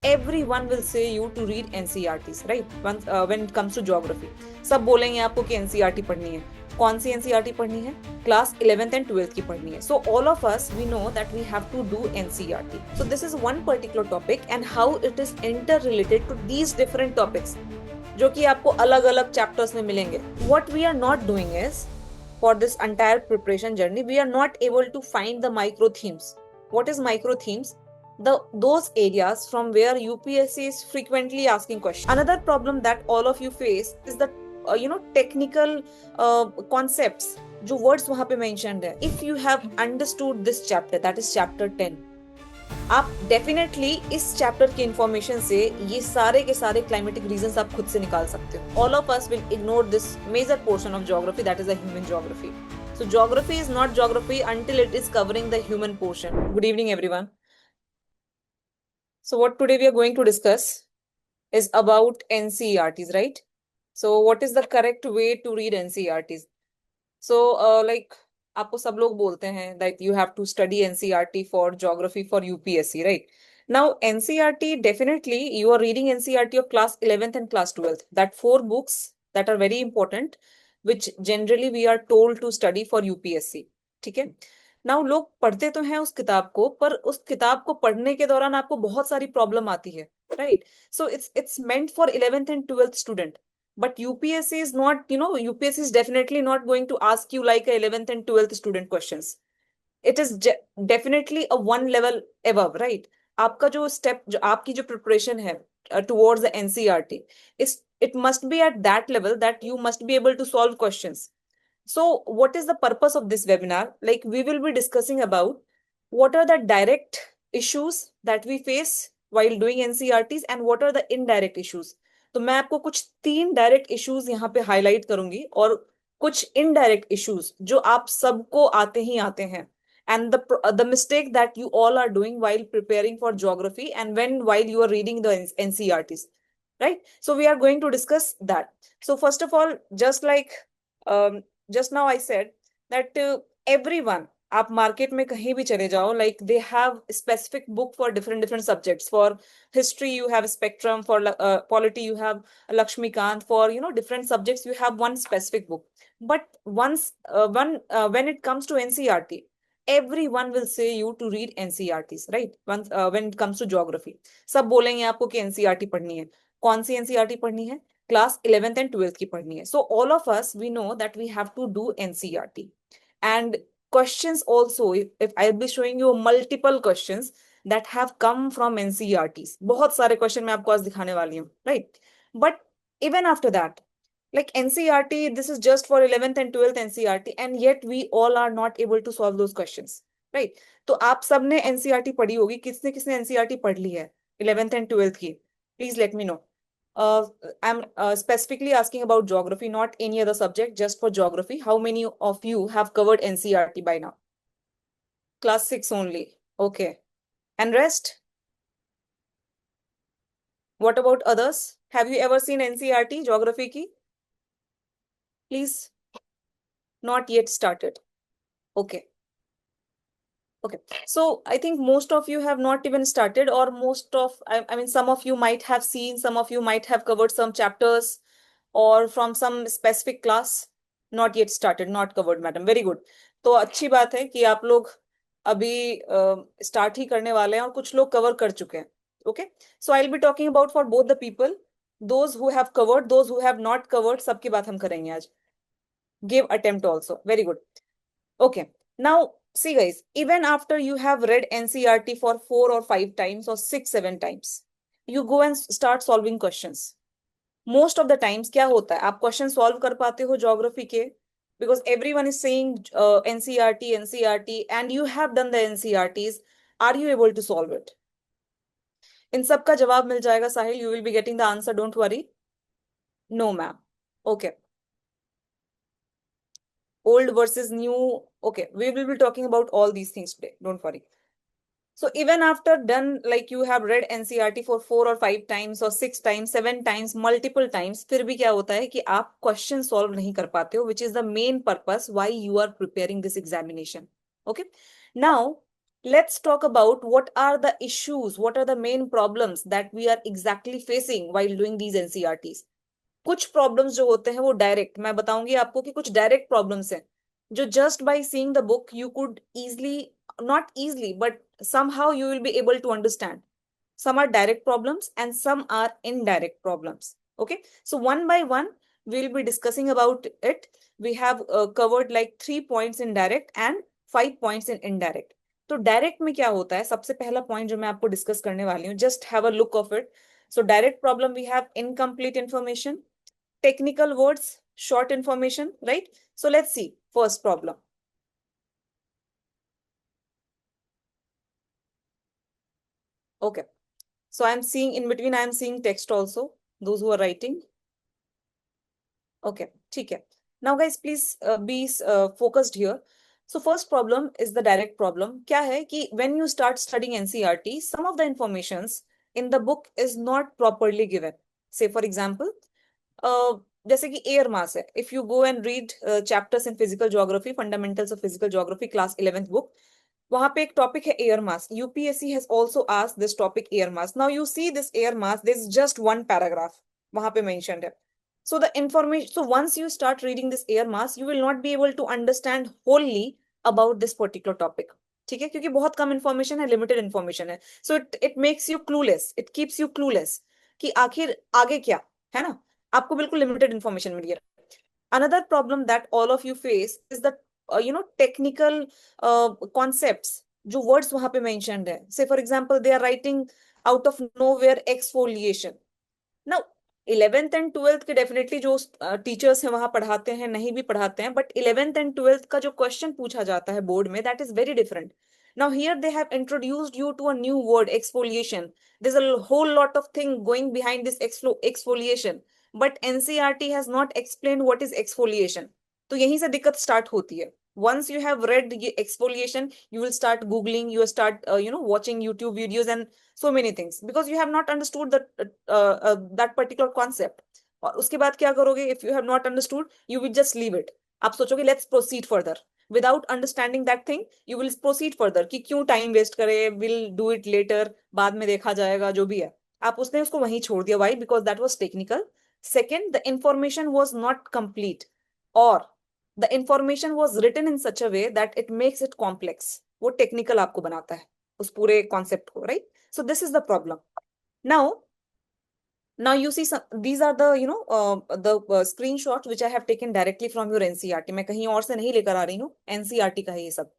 everyone will say you to read NCERTs, right? When it comes to geography, सब बोलेंगे आपको कि NCERT पढ़नी है. कौन सी NCERT पढ़नी है? क्लास 11th and 12th की पढ़नी है. So all of us, we know that we have to do NCERT. So this is one particular topic and how it is interrelated to these different topics, जो कि आपको अलग अलग chapters में मिलेंगे. What we are not doing is, for this entire preparation journey, we are not able to find the micro themes. What is micro themes? Those areas from where UPSC is frequently asking questions. Another problem that all of you face is the technical concepts, जो words वहां पे mentioned है. If you have understood this chapter, that is chapter 10, आप definitely इस chapter की information से ये सारे के सारे क्लाइमेटिक रीजंस आप खुद से निकाल सकते हो. All of us will ignore this major portion of geography, that is the human geography. So geography is not geography until it is covering the human portion. Good evening, everyone. So what today we are going to discuss is about NCERTs, right? So what is the correct way to read NCERTs? So आपको सब लोग बोलते हैं that you have to study NCERT for geography for UPSC, right? Now NCERT, definitely you are reading NCERT of class 11th and class 12th. That 4 books that are very important, which generally we are told to study for UPSC. ठीक है? Now लोग पढ़ते तो हैं उस किताब को, पर उस किताब को पढ़ने के दौरान आपको बहुत सारी प्रॉब्लम आती है, right? So it's meant for 11th and 12th student. But UPSC is not, UPSC is definitely not going to ask you like a 11th and 12th student questions. It is definitely a one level above, right? आपका जो step, जो आपकी जो preparation है towards the NCERT, it must be at that level that you must be able to solve questions. So what is the purpose of this webinar? Like, we will be discussing about what are the direct issues that we face while doing NCERTs and what are the indirect issues. तो मैं आपको कुछ 3 direct issues यहाँ पे highlight करूंगी और कुछ indirect issues जो आप सबको आते ही आते हैं. And the mistake that you all are doing while preparing for geography and while you are reading the NCERTs, right? So we are going to discuss that. So first of all, just now I said that everyone, आप market में कहीं भी चले जाओ, like they have specific book for different subjects. For history you have spectrum, for polity you have Lakshmikant, for different subjects you have one specific book. But when it comes to NCERT, everyone will say you to read NCERTs, right? When it comes to geography, सब बोलेंगे आपको कि NCERT पढ़नी है. कौन सी NCERT पढ़नी है? Class 11th and 12th की पढ़नी है. So all of us, we know that we have to do NCERT. And questions also, if I'll be showing you multiple questions that have come from NCERTs. बहुत सारे question मैं आपको आज दिखाने वाली हूँ, right? But even after that, like NCERT, this is just for 11th and 12th NCERT, and yet we all are not able to solve those questions, right? तो आप सबने NCERT पढ़ी होगी. किसने किसने NCERT पढ़ ली है 11th and 12th की? Please let me know. I'm specifically asking about geography, not any other subject, just for geography. How many of you have covered NCERT by now? Class 6 only. Okay. And rest? What about others? Have you ever seen NCERT geography ki? Please. Not yet started. Okay. Okay. So I think most of you have not even started, or I mean, some of you might have seen, some of you might have covered some chapters or from some specific class. Not yet started, not covered, madam. Very good. तो अच्छी बात है कि आप लोग अभी start ही करने वाले हैं और कुछ लोग कवर कर चुके हैं. Okay. So I'll be talking about for both the people, those who have covered, those who have not covered, सबकी बात हम करेंगे आज. Give attempt also. Very good. Okay. Now, see guys, even after you have read NCERT for 4 or 5 times or 6, 7 times, you go and start solving questions. Most of the times क्या होता है, आप question solve कर पाते हो geography के, because everyone is saying NCERT and you have done the NCERTs. Are you able to solve it? इन सब का जवाब मिल जाएगा साहिल. You will be getting the answer, don't worry. No ma'am. Okay. Old versus new. Okay, we will be talking about all these things today, don't worry. So even after done, like you have read NCERT for 4 or 5 times or 6 times, 7 times, multiple times, फिर भी क्या होता है कि आप question solve नहीं कर पाते हो, which is the main purpose why you are preparing this examination. Okay. Now Let's talk about what are the issues, what are the main problems that we are exactly facing while doing these NCRTs. कुछ problems जो होते हैं वो direct, मैं बताऊंगी आपको कि कुछ डायरेक्ट प्रॉब्लम्स हैं जो just by seeing the book you could easily, not easily but somehow you will be able to understand. Some are direct problems and some are indirect problems. Okay, so one by one we'll be discussing about it. We have covered like 3 points in direct and 5 points in indirect. तो direct में क्या होता है, सबसे पहला point जो मैं आपको डिस्कस करने वाली हूँ, just have a look of it. So direct problem we have incomplete information, technical words, short information, right? So let's see first problem. Okay, so I'm seeing in between, I'm seeing text also, those who are writing. Okay, ठीक है. Now guys, please be focused here. So first problem is the direct problem. क्या है कि when you start studying NCERT, some of the informations in the book is not properly given. Say for example, जैसे कि air mass है, if you go and read chapters in physical geography, fundamentals of physical geography, class 11th book, वहां पे एक topic है air mass. UPSC has also asked this topic air mass. Now you see this air mass, this just one paragraph वहां पे mentioned है. So the information, so once you start reading this air mass, you will not be able to understand wholly about this particular topic. ठीक है, क्योंकि बहुत कम information है, limited information है. So it makes you clueless, it keeps you clueless कि आखिर आगे क्या है ना. आपको बिल्कुल लिमिटेड इंफॉर्मेशन मिल गया. Another problem that all of you face is the technical concepts जो words वहां पे mentioned है. Say for example, they are writing out of nowhere exfoliation. Now 11th and 12th के डेफिनेटली जो टीचर्स हैं वहां पढ़ाते हैं, नहीं भी पढ़ाते हैं, बट 11th एंड 12th का जो क्वेश्चन पूछा जाता है बोर्ड में, that is very different. Now here they have introduced you to a new word, exfoliation. there's a whole lot of thing going behind this exfoliation, but NCERT has not explained what is exfoliation. तो यहीं से दिक्कत start होती है. once you have read the exfoliation, you will start googling, you will start watching YouTube videos and so many things, because you have not understood that particular concept. और उसके बाद क्या करोगे, if you have not understood, you will just leave it. आप सोचोगे let's proceed further. Without understanding that thing, you will proceed further कि क्यों time waste करे, will do it later, बाद में देखा जाएगा, जो भी है. आप उसने उसको वहीं छोड़ दिया. Why? Because that was technical. Second, the information was not complete, or the information was written in such a way that it makes it complex. वो टेक्निकल आपको बनाता है उस पूरे कॉन्सेप्ट को, right? So this is the problem. Now you see these are the screenshots which I have taken directly from your NCERT. मैं कहीं और से नहीं लेकर आ रही हूँ, NCERT का है ये सब.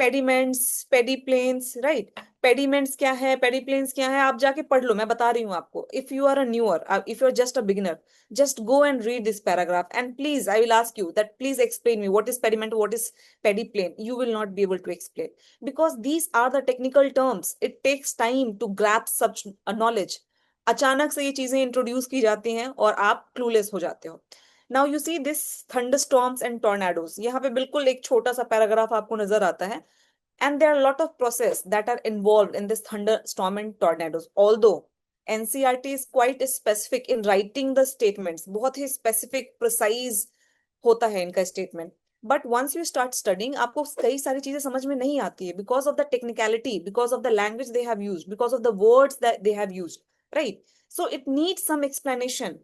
Pediments, पेडीप्लेन्स, right? पेडिमेंट्स क्या है, पेडीप्लेन्स क्या है, आप जाके पढ़ लो, मैं बता रही हूँ आपको. If you are a newer, if you are just a beginner, just go and read this paragraph, and please I will ask you that please explain me what is pediment, what is pediplane. You will not be able to explain, because these are the technical terms. It takes time to grasp such a knowledge. अचानक से ये चीजें introduce की जाती हैं और आप clueless हो जाते हो. Now you see this thunderstorms and tornadoes, यहाँ पे बिल्कुल एक छोटा सा पैराग्राफ आपको नजर आता है. And there are a lot of process that are involved in this thunderstorm and tornadoes. Although NCERT is quite specific in writing the statements, बहुत ही specific, precise होता है इनका statement. But once you start studying, आपको कई सारी चीजें समझ में नहीं आती है, because of the technicality, because of the language they have used, because of the words that they have used, right? So it needs some explanation.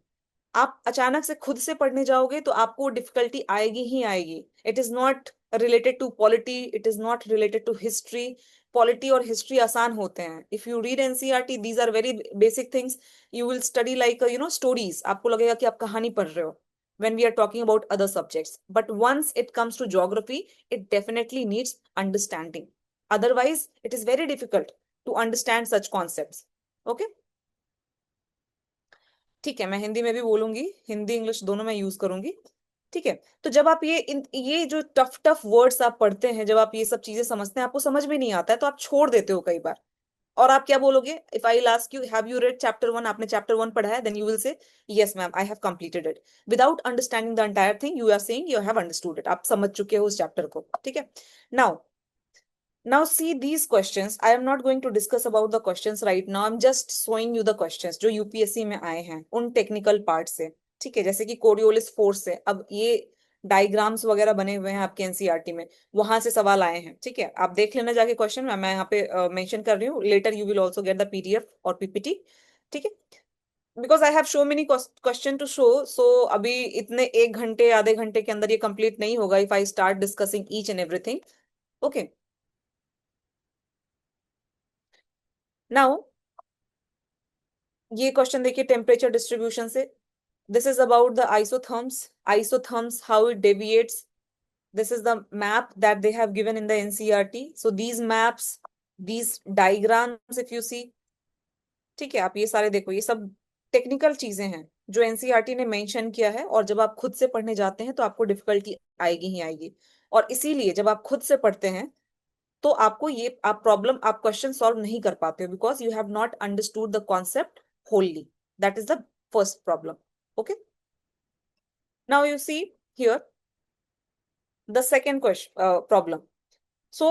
आप अचानक से खुद से पढ़ने जाओगे तो आपको डिफिकल्टी आएगी ही आएगी. It is not related to polity, it is not related to history. Polity और हिस्ट्री आसान होते हैं. If you read NCERT, these are very basic things. You will study like stories, आपको लगेगा कि आप कहानी पढ़ रहे हो when we are talking about other subjects. But once it comes to geography, it definitely needs understanding. Otherwise it is very difficult to understand such concepts. Okay, ठीक है, मैं हिंदी में भी बोलूंगी, हिंदी इंग्लिश दोनों मैं यूज करूंगी. ठीक है, तो जब आप ये जो टफ टफ वर्ड्स आप पढ़ते हैं, जब आप ये सब चीजें समझते हैं, आपको समझ में नहीं आता है तो आप छोड़ देते हो कई बार. और आप क्या बोलोगे, if I ask you have you read chapter 1, आपने चैप्टर 1 पढ़ा है, then you will say yes ma'am I have completed it. Without understanding the entire thing, you are saying you have understood it, आप समझ चुके हो उस chapter को. ठीक है. Now Now see these questions. I am not going to discuss about the questions right now. I'm just showing you the questions जो UPSC में आए हैं उन टेक्निकल पार्ट से. ठीक है, जैसे कि कोरियोलिस फोर्स है. अब ये डायग्राम्स वगैरह बने हुए हैं आपके एनसीईआरटी में, वहां से सवाल आए हैं। ठीक है, आप देख लेना जाके क्वेश्चन, मैं यहाँ पे मेंशन कर रही हूँ, later you will also get the PDF और पीपीटी। ठीक है, because I have so many question to show, so अभी इतने 1 घंटे आधे घंटे के अंदर ये कंप्लीट नहीं होगा if I start discussing each and everything. Okay, now ये क्वेश्चन देखिए टेम्परेचर डिस्ट्रीब्यूशन से। This is about the isotherms, isotherms how it deviates. This is the map that they have given in the NCERT. So these maps, these diagrams, if you see, ठीक है, आप ये सारे देखो, ये सब टेक्निकल चीजें हैं जो एनसीईआरटी ने मेंशन किया है, और जब आप खुद से पढ़ने जाते हैं तो आपको डिफिकल्टी आएगी ही आएगी। और इसीलिए जब आप खुद से पढ़ते हैं तो आपको ये आप क्वेश्चन सॉल्व नहीं कर पाते हो, because you have not understood the concept wholly. That is the first problem. Okay, now you see here the second question problem. So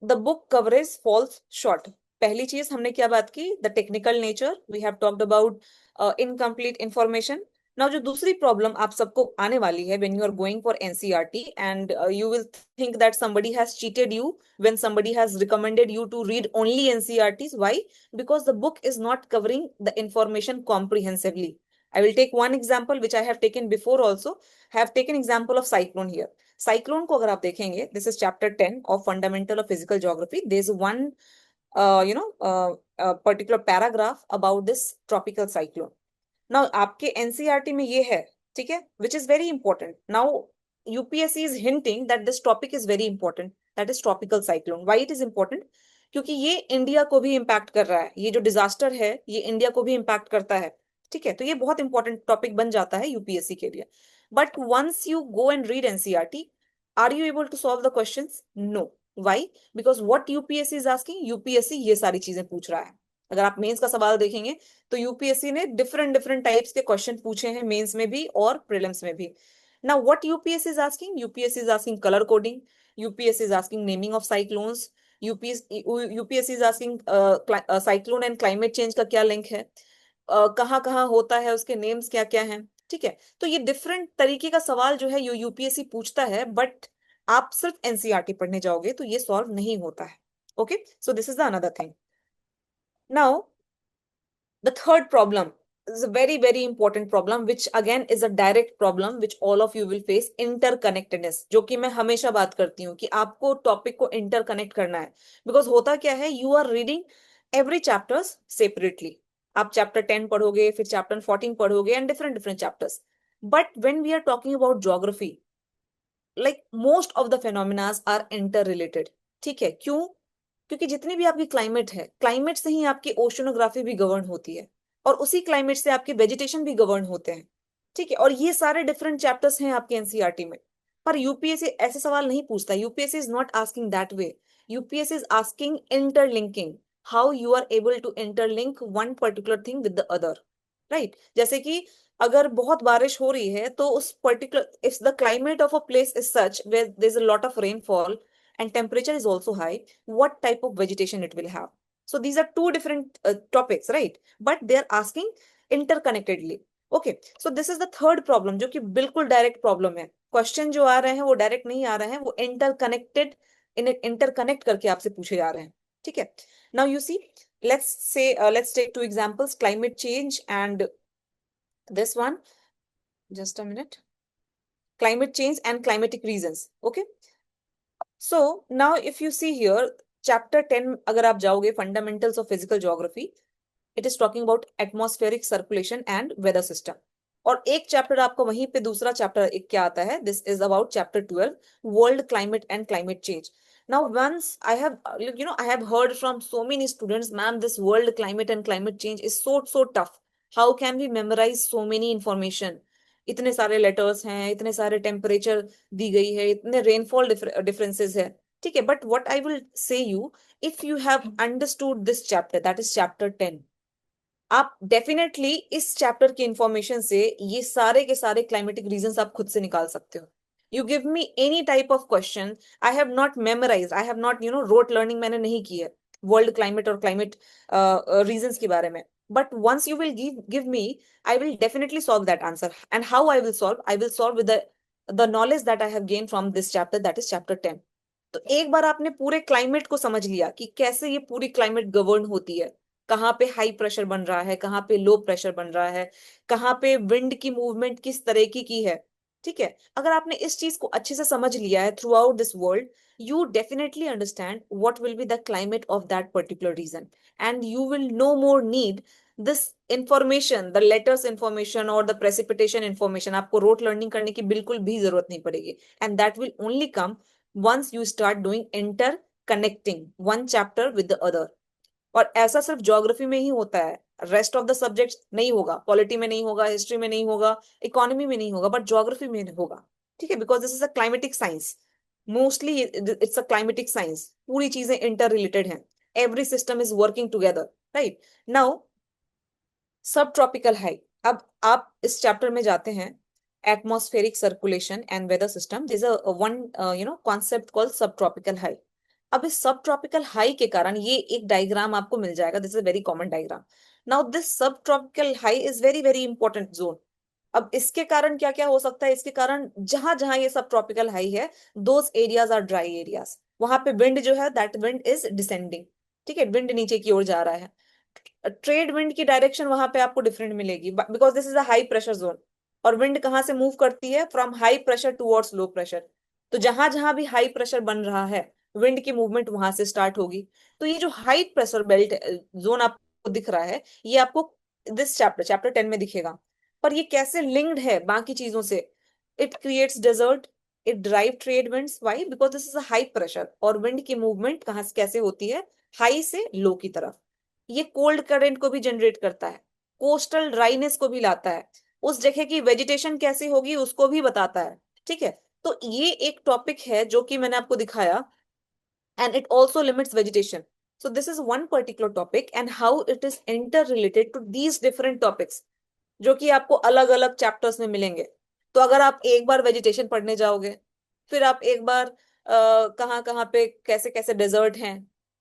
the book coverage falls short. पहली चीज हमने क्या बात की, the technical nature, we have talked about incomplete information. Now जो दूसरी problem आप सबको आने वाली है when you are going for NCERT, and you will think that somebody has cheated you when somebody has recommended you to read only NCERTs. Why? Because the book is not covering the information comprehensively. I will take one example which I have taken before also. I have taken example of cyclone here. Cyclone को अगर आप देखेंगे, this is chapter 10 of fundamental of physical geography, there is one particular paragraph about this tropical cyclone. Now आपके NCERT में ये है, ठीक है, which is very important. Now UPSC is hinting that this topic is very important, that is tropical cyclone. Why it is important? क्योंकि ये India को भी इम्पैक्ट कर रहा है, ये जो डिजास्टर है ये इंडिया को भी इम्पैक्ट करता है। ठीक है, तो ये बहुत इंपॉर्टेंट टॉपिक बन जाता है यूपीएससी के लिए। But once you go and read NCERT, are you able to solve the questions? No. Why? Because what UPSC is asking, UPSC ये सारी चीजें पूछ रहा है। अगर आप मेंस का सवाल देखेंगे तो यूपीएससी ने डिफरेंट डिफरेंट टाइप्स के क्वेश्चन पूछे हैं मेंस में भी और प्रीलिम्स में भी। Now what UPSC is asking, UPSC is asking colour coding, UPSC is asking naming of cyclones, UPSC is asking cyclone and climate change का क्या लिंक है, कहाँ कहाँ होता है, उसके नेम्स क्या क्या हैं। ठीक है, तो ये डिफरेंट तरीके का सवाल जो है यूपीएससी पूछता है, बट आप सिर्फ एनसीईआरटी पढ़ने जाओगे तो ये सॉल्व नहीं होता है। Okay, so this is the another thing. Now the third problem is a very, very important problem, which again is a direct problem which all of you will face, interconnectedness, जो कि मैं हमेशा बात करती हूँ कि आपको टॉपिक को इंटरकनेक्ट करना है। बिकॉज होता क्या है, you are reading every chapters separately. आप चैप्टर 10 पढ़ोगे, फिर चैप्टर 14 पढ़ोगे, and different different chapters. But when we are talking about geography, like most of the phenomenas are interrelated. ठीक है, क्यों? क्योंकि जितनी भी आपकी क्लाइमेट है, क्लाइमेट से ही आपकी ओशनोग्राफी भी गवर्न होती है, और उसी क्लाइमेट से आपके वेजिटेशन भी गवर्न होते हैं। ठीक है, और ये सारे डिफरेंट चैप्टर्स हैं आपके एनसीईआरटी में। पर यूपीएससी ऐसे सवाल नहीं पूछता, UPSC is not asking that way. UPSC is asking interlinking, how you are able to interlink one particular thing with the other. Right, जैसे कि अगर बहुत बारिश हो रही है तो उस particular, if the climate of a place is such where there is a lot of rainfall and temperature is also high, what type of vegetation it will have? So these are two different topics, right? But they are asking interconnectedly. Okay, so this is the third problem, जो कि बिल्कुल direct problem है। Question जो आ रहे हैं वो direct नहीं आ रहे हैं, वो इंटरकनेक्टेड, इंटरकनेक्ट करके आपसे पूछे जा रहे हैं। ठीक है, now you see, let's take two examples, climate change and this one, just a minute, climate change and climatic reasons. Okay, so now if you see here, chapter 10 अगर आप जाओगे, fundamentals of physical geography, it is talking about atmospheric circulation and weather system। और एक chapter आपको वहीं पे, दूसरा chapter एक क्या आता है, this is about chapter 12, world climate and climate change. Now once I have, I have heard from so many students, ma'am, this world climate and climate change is so tough, how can we memorize so many information? इतने सारे letters हैं, इतने सारे temperature दी गई है, इतने rainfall differences है। ठीक है, but what I will say you, if you have understood this chapter, that is chapter 10, आप डेफिनेटली इस चैप्टर की इंफॉर्मेशन से ये सारे के सारे क्लाइमेटिक रीजंस आप खुद से निकाल सकते हो। You give me any type of question, I have not memorise, I have not rote learning मैंने नहीं की है वर्ल्ड क्लाइमेट और क्लाइमेट रीजंस के बारे में, but once you will give me, I will definitely solve that answer. And how I will solve? I will solve with the the knowledge that I have gain from this chapter, that is chapter 10। तो एक बार आपने पूरे climate को समझ लिया कि कैसे ये पूरी क्लाइमेट गवर्न होती है, कहाँ पे हाई प्रेशर बन रहा है, कहाँ पे लो प्रेशर बन रहा है, कहाँ पे विंड की मूवमेंट किस तरह की है, ठीक है। अगर आपने इस चीज को अच्छे से समझ लिया है through out this world, you definitely understand what will be the climate of that particular region, and you will no more need this information, the letters information or the precipitation information। आपको rote learning करने की बिल्कुल भी जरूरत नहीं पड़ेगी, and that will only come once you start doing interconnecting one chapter with the other। और ऐसा सिर्फ ज्योग्राफी में ही होता है, रेस्ट ऑफ द सब्जेक्ट्स नहीं होगा, पॉलिटी में नहीं होगा, हिस्ट्री में नहीं होगा, इकोनॉमी में नहीं होगा, बट ज्योग्राफी में होगा, ठीक है। Because this is a climatic science, mostly it's a climatic science, पूरी चीजें इंटर रिलेटेड हैं, every system is working together, right. Now subtropical high, अब आप इस चैप्टर में जाते हैं, atmospheric circulation and weather system, this one concept called subtropical high. अब इस सब ट्रॉपिकल हाई के कारण ये एक डायग्राम आपको मिल जाएगा, this is very common diagram. Now this subtropical high is very very important zone. अब इसके कारण क्या क्या हो सकता है, इसके कारण जहां जहां ये सब ट्रॉपिकल हाई है, those areas are dry areas, वहां पे विंड जो है दैट विंड इज डिसेंडिंग, ठीक है, विंड नीचे की ओर जा रहा है। ट्रेड विंड की डायरेक्शन वहां पे आपको डिफरेंट मिलेगी, because this is a high pressure zone. और विंड कहाँ से मूव करती है, from high pressure towards low pressure. तो जहां जहां भी हाई प्रेशर बन रहा है, विंड की मूवमेंट वहां से स्टार्ट होगी। तो ये जो हाई प्रेशर बेल्ट जोन आपको दिख रहा है, ये आपको दिस चैप्टर चैप्टर 10 में दिखेगा। पर ये कैसे लिंक्ड है बाकी चीजों से, it creates desert, it drive trade winds, why, because this is a high pressure. और विंड की मूवमेंट कहाँ से कैसे होती है, हाई से लो की तरफ। ये कोल्ड करंट को भी जनरेट करता है, कोस्टल ड्राइनेस को भी लाता है, उस जगह की वेजिटेशन कैसी होगी उसको भी बताता है, ठीक है। तो ये एक टॉपिक है जो कि मैंने आपको दिखाया, and it also limits vegetation। So this is one particular topic and how it is interrelated to these different topics जो कि आपको अलग अलग चैप्टर्स में मिलेंगे। तो अगर आप एक बार वेजिटेशन पढ़ने जाओगे, फिर आप एक बार कहाँ कहाँ पे कैसे कैसे डेजर्ट हैं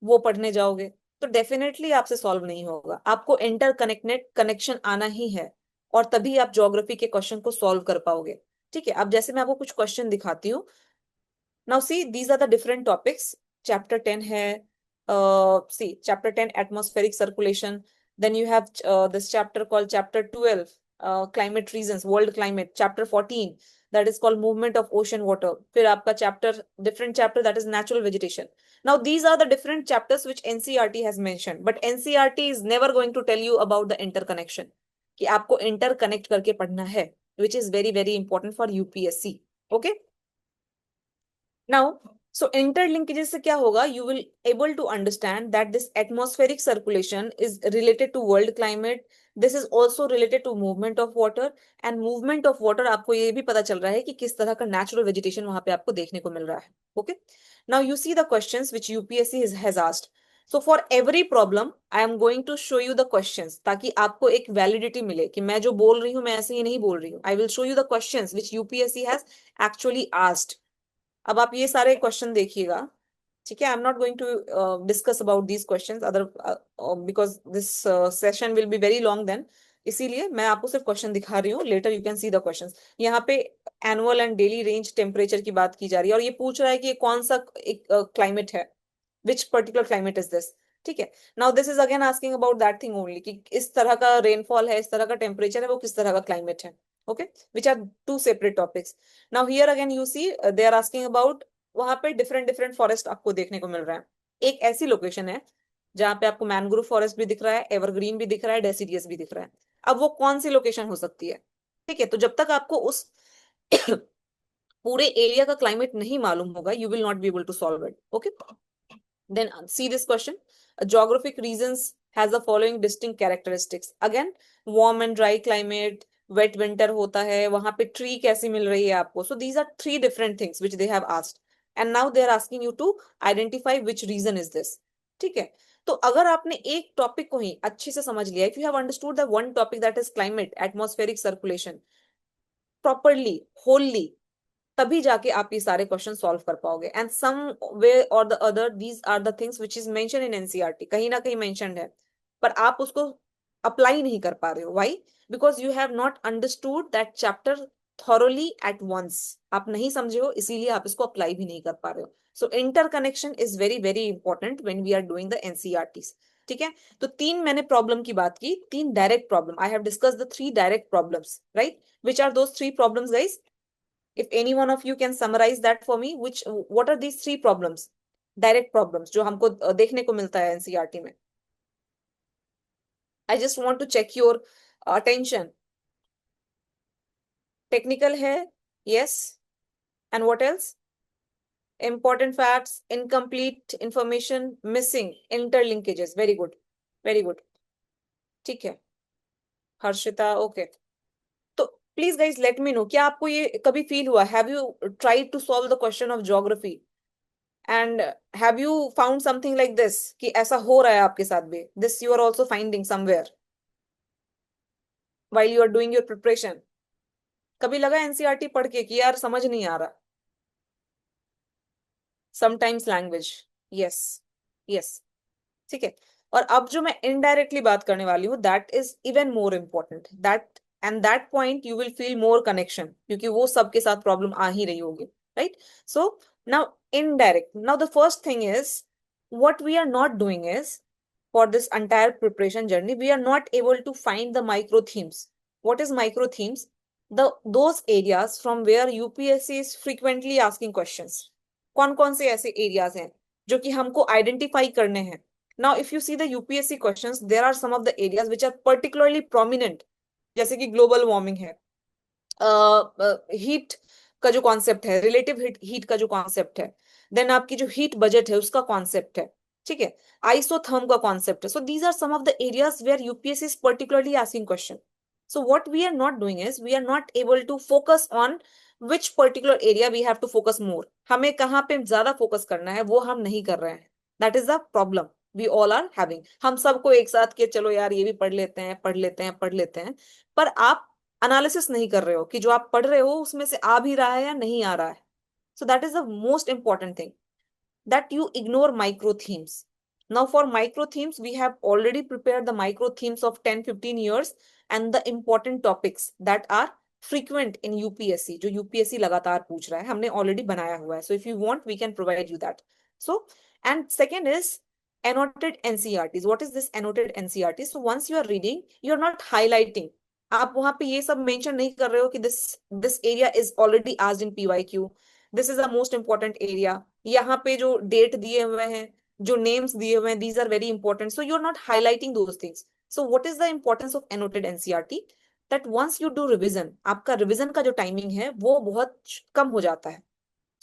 वो पढ़ने जाओगे, तो डेफिनेटली आपसे सॉल्व नहीं होगा। आपको इंटर कनेक्टेड कनेक्शन आना ही है, और तभी आप ज्योग्राफी के क्वेश्चन को सॉल्व कर पाओगे, ठीक है। अब जैसे मैं आपको कुछ क्वेश्चन दिखाती हूँ। Now see, these are the different topics. Chapter 10 है, see, chapter 10 atmospheric circulation. Then you have this chapter called chapter 12, climate reasons, world climate. Chapter 14, that is called movement of ocean water. फिर आपका chapter, different chapter, that is natural vegetation. Now these are the different chapters which NCERT has mentioned, but NCERT is never going to tell you about the interconnection, कि आपको interconnect करके पढ़ना है, which is very very important for UPSC. Okay. Now, so interlinkages से क्या होगा, you will able to understand that this atmospheric circulation is related to world climate, this is also related to movement of water, and movement of water आपको ये भी पता चल रहा है कि किस तरह का natural vegetation वहां पे आपको देखने को मिल रहा है। Okay, now you see the questions which UPSC has asked। So for every problem I am going to show you the questions, ताकि आपको एक validity मिले कि मैं जो बोल रही हूँ मैं ऐसे ही नहीं बोल रही हूँ। I will show you the questions which UPSC has actually asked। अब आप ये सारे क्वेश्चन देखिएगा, ठीक है। I am not going to discuss about these questions other, because this session will be very long then, इसीलिए मैं आपको सिर्फ क्वेश्चन दिखा रही हूँ। Later you can see the questions. यहाँ पे annual and daily range temperature की बात की जा रही है, और ये पूछ रहा है कि ये कौन सा एक क्लाइमेट है, which particular climate is this, ठीक है। Now this is again asking about that thing only, कि इस तरह का रेनफॉल है, इस तरह का टेम्परेचर है, वो किस तरह का क्लाइमेट है। Okay, which are two separate topics. Now here again you see they are asking about, वहां पे डिफरेंट डिफरेंट फॉरेस्ट आपको देखने को मिल रहा है। एक ऐसी लोकेशन है जहां पे आपको मैनग्रोव फॉरेस्ट भी दिख रहा है, एवरग्रीन भी दिख रहा है, डेसिडियस भी दिख रहा है। अब वो कौन सी लोकेशन हो सकती है, ठीक है। तो जब तक आपको उस पूरे एरिया का क्लाइमेट नहीं मालूम होगा, you will not be able to solve it. Okay, then see this question. Geographic regions has the following distinct characteristics. Again, warm and dry climate, wet winter होता है, वहां पे ट्री कैसी मिल रही है आपको। So these are three different things which they have asked, and now they are asking you to identify which reason is this, ठीक है। तो अगर आपने एक टॉपिक को ही अच्छे से समझ लिया, if you have understood the one topic that is climate, atmospheric circulation properly, wholly, तभी जाके आप ये सारे क्वेश्चन सॉल्व कर पाओगे। And some way or the other these are the things which is mention in NCERT, कहीं ना कहीं मेंशनड है, पर आप उसको अप्लाई नहीं कर पा रहे हो। Why? Because you have not understood that chapter thoroughly at once. आप नहीं समझे हो इसीलिए आप इसको अप्लाई भी नहीं कर पा रहे हो। So interconnection is very very important when we are doing the NCERTs. ठीक है, तो तीन मैंने प्रॉब्लम की बात की, तीन direct problem. I have discuss the three direct problems, right? Which are those three problems guys? if any one of you can summarize that for me, which what are these three problems, direct problems जो हमको देखने को मिलता है NCERT में? I just want to check your attention. Technical है, yes, and what else? Important facts, incomplete information, missing, interlinkages. Very good, very good. ठीक है, हर्षिता, ओके। तो please guys let me know, क्या आपको ये कभी फील हुआ, have you tried to solve the question of geography and have you found something like this, कि ऐसा हो रहा है आपके साथ भी, this you are also finding somewhere while you are doing your preparation? कभी लगा एनसीईआरटी पढ़ के कि यार समझ नहीं आ रहा? समटाइम्स लैंग्वेज, यस, यस, ठीक है। और अब जो मैं इनडायरेक्टली बात करने वाली हूँ that is even more important, that and that point you will feel more connection, क्योंकि वो सबके साथ प्रॉब्लम आ ही रही होगी, right? So now indirect, now the first thing is what we are not doing is, for this entire preparation journey we are not able to find the micro themes. What is micro themes? Those areas from where UPSC is frequently asking questions. कौन कौन से ऐसे areas हैं जो कि हमको identify करने हैं? Now if you see the UPSC questions, there are some of the areas which are particularly prominent, जैसे कि ग्लोबल वार्मिंग है, हीट का जो कॉन्सेप्ट है, रिलेटिव हीट का जो कॉन्सेप्ट है, देन आपकी जो हीट बजट है उसका कॉन्सेप्ट है, ठीक है, आइसोथर्म का कॉन्सेप्ट है। So these are some of the areas where UPSC is particularly asking question. So what we are not doing is we are not able to focus on which particular area we have to focus more. हमें कहाँ पे ज्यादा focus करना है वो हम नहीं कर रहे हैं. That is the problem we all are having. हम सबको एक साथ के चलो यार ये भी पढ़ लेते हैं, पढ़ लेते हैं, पढ़ लेते हैं, पर आप एनालिसिस नहीं कर रहे हो कि जो आप पढ़ रहे हो उसमें से आ भी रहा है या नहीं आ रहा है. So that is the most important thing, that you ignore micro themes. Now for micro themes, we have already prepared the micro themes of 10-15 years and the important topics that are frequent in UPSC, जो UPSC लगातार पूछ रहा है, हमने already बनाया हुआ है. So if you want, we can provide you that. So, and second is annotated NCRTs. What is this annotated NCRT? So once you are reading, you are not highlighting. आप वहां पे ये सब मेंशन नहीं कर रहे हो कि this area is already asked in PYQ. This is the most important area. यहाँ पे जो डेट दिए हुए हैं, जो नेम्स दिए हुए हैं, these are very important. So you are not highlighting those things. So what is the importance of annotated NCERT? That once you do revision, आपका रिविजन का जो टाइमिंग है वो बहुत कम हो जाता है.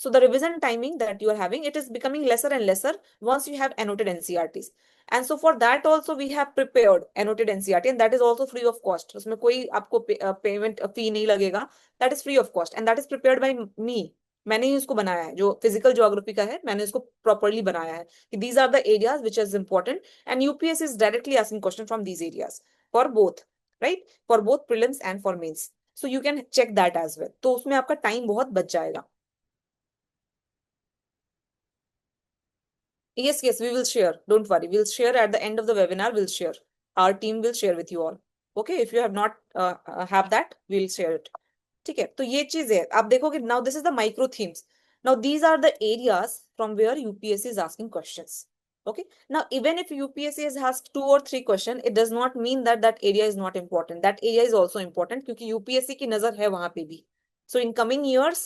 So the revision timing that you are having, it is becoming lesser and lesser once you have annotated NCRTs. And so for that also we have prepared annotated NCRT, and that is also free of cost. उसमें कोई आपको payment फी नहीं लगेगा. That is free of cost and that is prepared by me. मैंने ही उसको बनाया है, जो फिजिकल ज्योग्राफी का है मैंने इसको प्रॉपरली बनाया है कि these are the areas which is important and UPSC is directly asking question from these areas for both, right? For both prelims and for mains. So you can check that as well. तो उसमें आपका time बहुत बच जाएगा. Yes, yes, we will share. Don't worry. We'll share at the end of the webinar. We'll share. Our team will share with you all. Okay, if you have not have that, we'll share it. ठीक है, तो ये चीज है, आप देखोगे. Now this is the micro themes. Now these are the areas from where UPSC is asking questions. Okay. Now even if UPSC has asked 2 or 3 questions, it does not mean that that area is not important. That area is also important क्योंकि UPSC की नजर है वहां पे भी. So in coming years,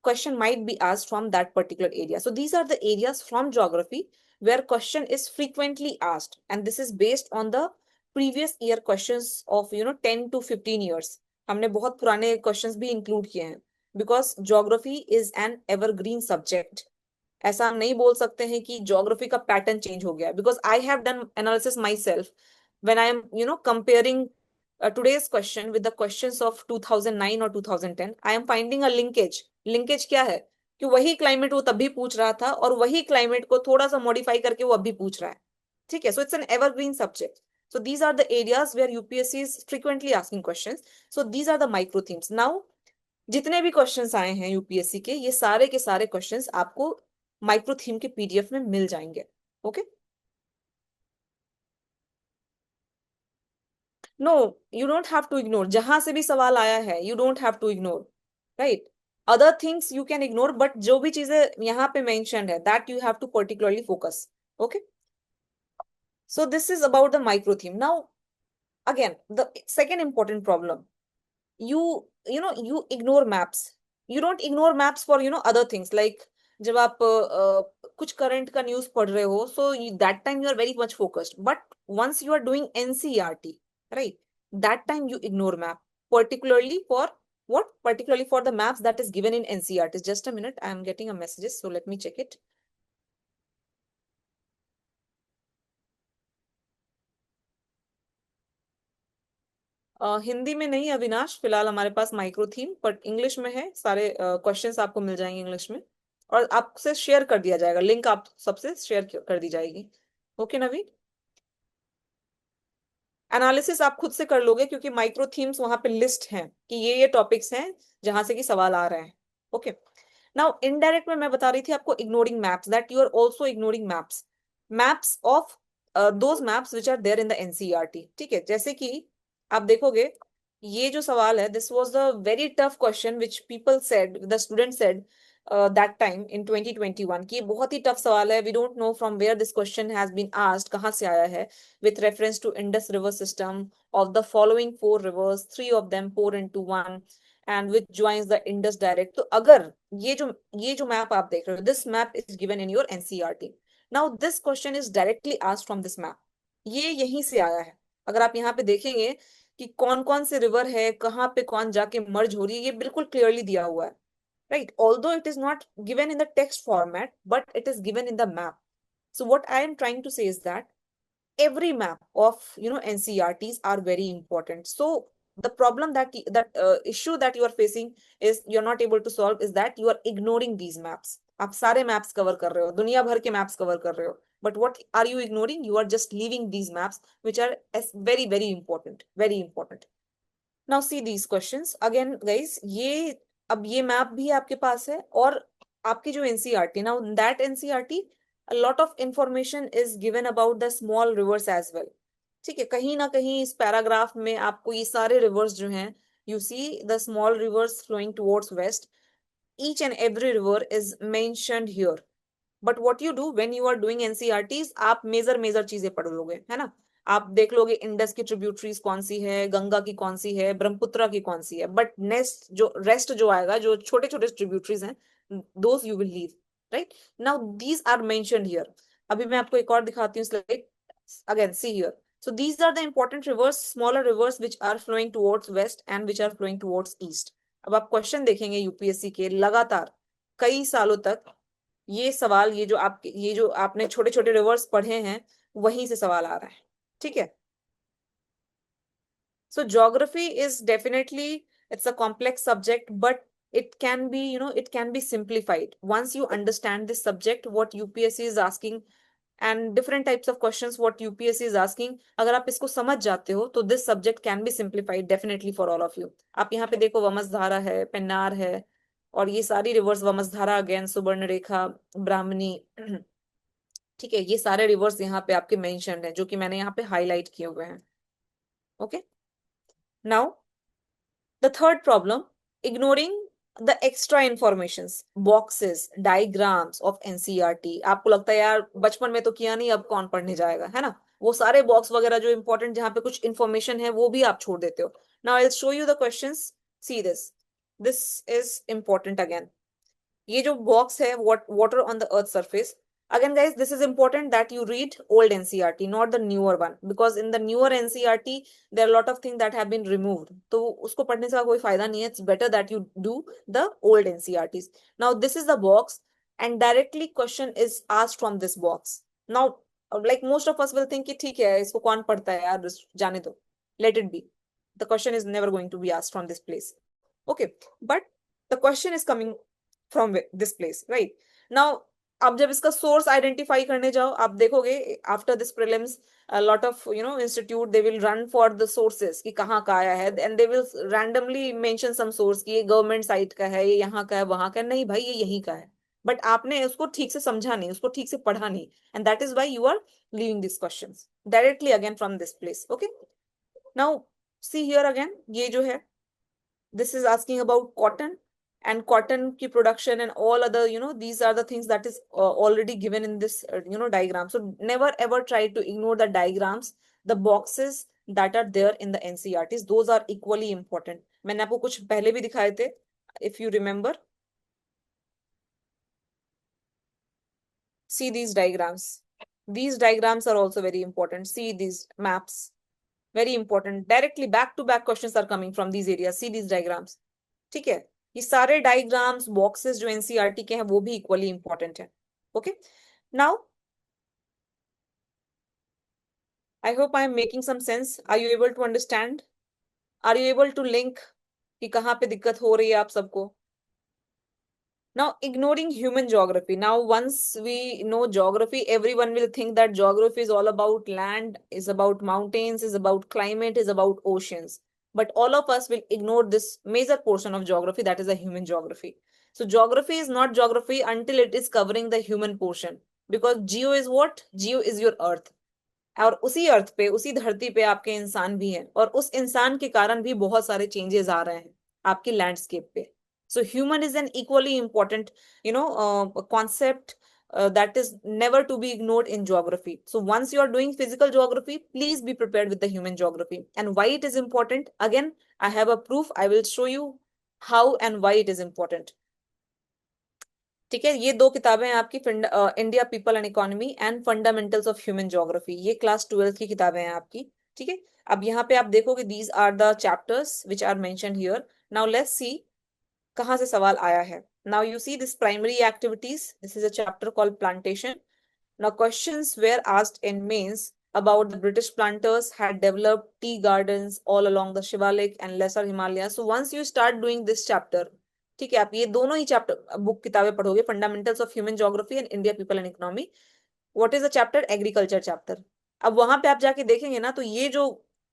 question might be asked from that particular area. So these are the areas from geography where question is frequently asked, and this is based on the previous year questions of 10 to 15 years. हमने बहुत पुराने questions भी include किए हैं because geography is an evergreen subject. ऐसा हम नहीं बोल सकते हैं कि ज्योग्राफी का पैटर्न चेंज हो गया, because I have done analysis my self when I am comparing today's question with the questions of 2009 or 2010. I am finding a linkage. Linkage क्या है कि वही क्लाइमेट वो तब भी पूछ रहा था और वही क्लाइमेट को थोड़ा सा मॉडिफाई करके वो अभी पूछ रहा है. ठीक है, so it's an evergreen subject. So these are the areas where UPSC is frequently asking questions. So these are the micro themes. Now जितने भी क्वेश्चंस आए हैं यूपीएससी के सारे क्वेश्चंस आपको माइक्रो थीम के पीडीएफ में मिल जाएंगे. Okay, no, you don't have to ignore. जहां से भी सवाल आया है you don't have to ignore. Right. Other things you can ignore, but जो भी चीजें यहाँ पे मेंशन्ड है that you have to particularly focus. Okay. So this is about the micro theme. Now, again, the second important problem, you ignore maps. You don't ignore maps for other things like जब आप कुछ current का news पढ़ रहे हो, so that time you are very much focused. But once you are doing NCERT, right, that time you ignore map, particularly for what? Particularly for the maps that is given in NCERT. Just a minute, I am getting a messages, so let me check it. Hindi में नहीं अविनाश, फिलहाल हमारे पास micro theme, but English में है. सारे questions आपको मिल जाएंगे English में, और आपसे शेयर कर दिया जाएगा लिंक, आप सबसे शेयर कर दी जाएगी. ओके नवीन. एनालिसिस आप खुद से कर लोगे क्योंकि माइक्रो थीम्स वहां पे लिस्ट हैं कि ये टॉपिक्स हैं जहां से कि सवाल आ रहे हैं. ओके. नाउ इनडायरेक्ट में मैं बता रही थी आपको ignoring maps, that you are also ignoring maps, maps of those maps which are there in the NCERT. ठीक है, जैसे कि आप देखोगे ये जो सवाल है, this was the very tough question which people said, the student said that time in 2021 कि ये बहुत ही टफ सवाल है, we don't know from where this question has been asked, कहाँ से आया है. With reference to Indus River system, of the following four rivers, three of them pour into one, and which joins the Indus direct. तो अगर ये जो map आप देख रहे हो, this map is given in your NCERT. Now this question is directly asked from this map. ये यहीं से आया है. अगर आप यहाँ पे देखेंगे कि कौन कौन से रिवर है, कहाँ पे कौन जाके मर्ज हो रही है, ये बिल्कुल क्लियरली दिया हुआ है. Right? Although it is not given in the text format, but it is given in the map. So what I am trying to say is that every map of NCRTs are very important. So the problem that issue that you are facing is you're not able to solve is that you are ignoring these maps. आप सारे maps cover कर रहे हो, दुनिया भर के maps cover कर रहे हो, but what are you ignoring? You are just leaving these maps which are as very very important, very important. Now see these questions again guys. ये अब ये मैप भी आपके पास है, और आपकी जो NCERT, now that NCERT a lot of information is given about the small rivers as well. ठीक है, कहीं ना कहीं इस पैराग्राफ में आपको ये सारे रिवर्स जो हैं, you see the small rivers flowing towards west, each and every river is mentioned here. But what you do when you are doing NCERTs, आप मेजर मेजर चीजें पढ़ लोगे, है ना. आप देख लोगे इंडस की ट्रिब्यूटरीज कौन सी है, गंगा की कौन सी है, ब्रह्मपुत्र की कौन सी है, बट नेक्स्ट जो रेस्ट जो आएगा, जो छोटे छोटे ट्रिब्यूटरीज हैं, those you will leave. Right. Now these are mentioned here. अभी मैं आपको एक और दिखाती हूँ slide. Again see here. So these are the important rivers, smaller rivers which are flowing towards west and which are flowing towards east. अब आप question देखेंगे यूपीएससी के लगातार कई सालों तक, ये सवाल, ये जो आपने छोटे छोटे रिवर्स पढ़े हैं, वहीं से सवाल आ रहा है. ठीक है. So geography is definitely, it's a complex subject, but it can be it can be simplified once you understand this subject, what UPSC is asking, and different types of questions what UPSC is asking. अगर आप इसको समझ जाते हो तो this subject can be simplified definitely for all of you. आप यहाँ पे देखो वमसधारा है, पेन्नार है, और ये सारी रिवर्स, वमसधारा अगेन, सुवर्णरेखा, ब्राह्मणी. ठीक है, ये सारे रिवर्स यहाँ पे आपके मेंशन्ड है जो कि मैंने यहाँ पे हाईलाइट किए हुए हैं. Okay. Now the third problem, ignoring the extra informations, boxes, diagrams of NCERT. आपको लगता है यार बचपन में तो किया नहीं, अब कौन पढ़ने जाएगा, है ना. वो सारे बॉक्स वगैरह जो इंपॉर्टेंट, जहाँ पे कुछ इंफॉर्मेशन है, वो भी आप छोड़ देते हो. Now I will show you the questions. See this, this is important again. ये जो बॉक्स है, water on the earth surface, again guys, this is important that you read old NCERT, not the newer one, because in the newer NCERT there are a lot of things that have been removed. तो उसको पढ़ने से कोई फायदा नहीं है. It's better that you do the old NCERTs. Now this is the box, and directly question is asked from this box. Now like most of us will think कि ठीक है, इसको कौन पढ़ता है यार, जाने दो, let it be. The question is never going to be asked from this place. Okay, but the question is coming from this place, right? Now आप जब इसका सोर्स आइडेंटिफाई करने जाओ, आप देखोगे after this prelims a lot of institute, they will run for the sources कि कहाँ का आया है, and they will randomly mention some source कि ये गवर्नमेंट साइट का है, ये यहाँ का है, वहां का नहीं भाई, ये यहीं का है. बट आपने उसको ठीक से समझा नहीं, उसको ठीक से पढ़ा नहीं, and that is why you are leaving these questions directly again from this place. Okay. Now see here again, ये जो है, this is asking about cotton. and cotton की production and all other, these are the things that is already given in this diagram. So never ever try to ignore the diagrams, the boxes that are there in the NCERTs. Those are equally important. मैंने आपको कुछ पहले भी दिखाए थे, if you remember. See these diagrams. These diagrams are also very important. See these maps. Very important. Directly back to back questions are coming from these areas. See these diagrams. ठीक है, ये सारे डायग्राम्स बॉक्सेस जो NCERT के हैं वो भी equally important है. Okay, now I hope I am making some sense. Are you able to understand? Are you able to link कि कहाँ पे दिक्कत हो रही है आप सबको? Now, ignoring human geography. Now, once we know geography, everyone will think that geography is all about land, is about mountains, is about climate, is about oceans. But all of us will ignore this major portion of geography, that is a human geography. So, geography is not geography until it is covering the human portion. Because geo is what? Geo is your earth. और उसी अर्थ पे, उसी धरती पे आपके इंसान भी हैं, और उस इंसान के कारण भी बहुत सारे चेंजेस आ रहे हैं आपके लैंडस्केप पे. So human is an equally important, concept that is never to be ignored in geography. So once you are doing physical geography, please be prepared with the human geography. And why it is important? Again, I have a proof. I will show you how and why it is important. ठीक है, ये दो किताबें हैं आपकी, India people and economy and fundamentals of human geography. ये class 12th की किताबें हैं आपकी. ठीक है, अब यहाँ पे आप देखोगे these are the chapters which are mentioned here. Now let's see कहाँ से सवाल आया है. Now you see this primary activities, this is a chapter called plantation. Now questions were asked in mains about the British planters had developed tea gardens all along the Shivalik and Lesser Himalayas. So once you start doing this chapter, ठीक है, आप ये दोनों ही chapter book किताबें पढ़ोगे, fundamentals of human geography and India people and economy. What is the chapter? Agriculture chapter. अब वहां पे आप जाके देखेंगे ना, तो ये जो